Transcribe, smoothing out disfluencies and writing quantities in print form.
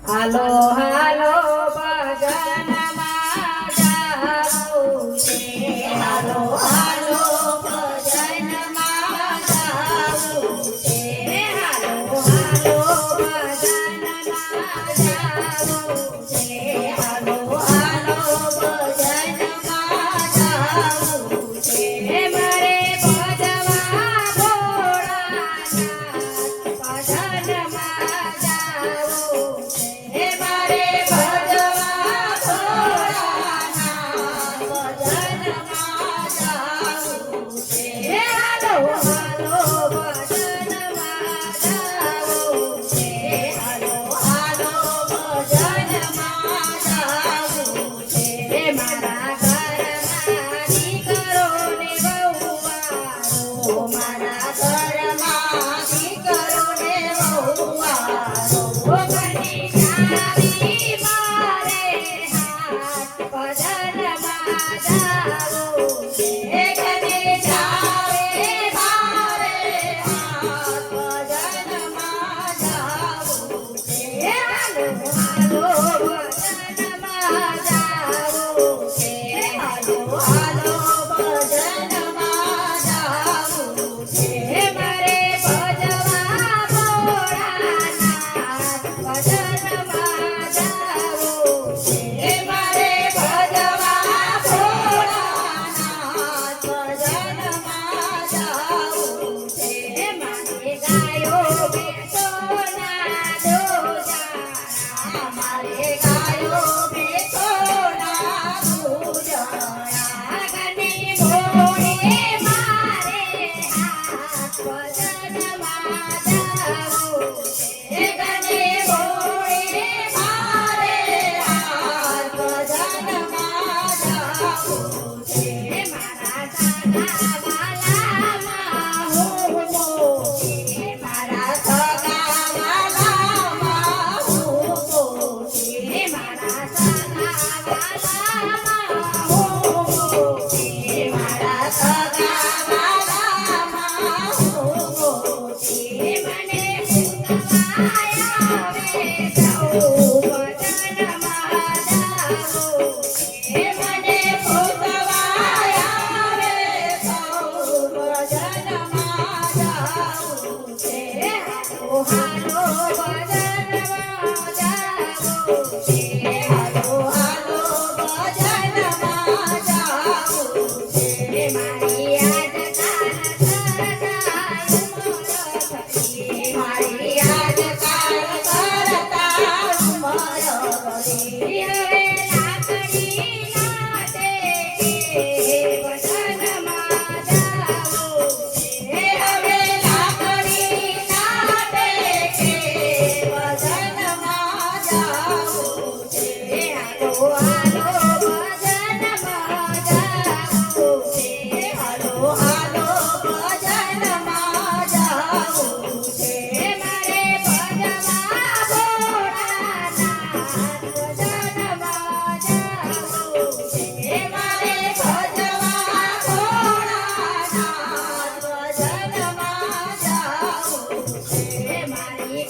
હાલો હાલો ભજનમાં જાવું છે. હાલો હાલો ભજનમાં જાવું છે. હાલો હાલો ભજનમાં જાવું છે. હાલો હાલો ભજનમાં જાવું છે. મારે ભજવા ભોળાનાથ ભજનમાં જાવું છે. મારે ભજવા ભોળાનાથ ભજનમાં જાવું છે. હાલો હાલો ભજનમાં જાવું છે. હાલો હાલો ભજનમાં જાવું છે. મારા ઘરમાં દીકરો ને વહુવારો, મારા ઘરમાં દીકરો ને વહુવારો, બની જાવી મારે હાથ ભજનમાં જાવું છે. બની જાવે મારે હાથ ભજનમાં જાવું છે. હાલો હાલો ભજનમાં જાવું છે. હાલો હાલો ભજનમાં જાવું છે. મારે ભજવા ભોળાનાથ ભજનમાં જાવું છે. મારે ભજવા ભોળાનાથ ભજનમાં જાવું છે. મારે ગાયો બેસોના દોજાણા, મારે ગાયો બેસોના દોજાણા, ગની મોડે મારે હાથ ભજનમાં જાવું છે. ગની મોડે મારે હાથ ભજનમાં જાવું છે. મારા સગા વાલામાં હું મોટી, મારા સગા વાલામાં હું મોટી, મારા સગા વાલામાં હું મોટી, મારા સગા વાલામાં હું મોટી. મને ફૂંકવાય આવે સૌ ભજનમાં જાવું છે. મને ફૂંકવાય આવે સૌ ભજનમાં જાવું છે. હાલો હાલો ભજનમાં જાવું છે. હાલો હાલો ભજનમાં જાવું છે. મારી આજકાલ કરતા ઉંમર થઈ, મારી આજકાલ કરતા ઉંમર વધી. હવે લાકડી ના ટેકે ભજનમાં જાવું છે. હવે લાકડી ના ટેકે ભજનમાં જાવું છે. હાલો હાલો ભજનમાં જાવું છે. હાલો હાલો ભજનમાં જાવું છે. મારે ભજવા ભોળાનાથ ભજનમાં જાવું છે. મારે ભજવા ભોળાનાથ ભજનમાં જાવું છે. મારી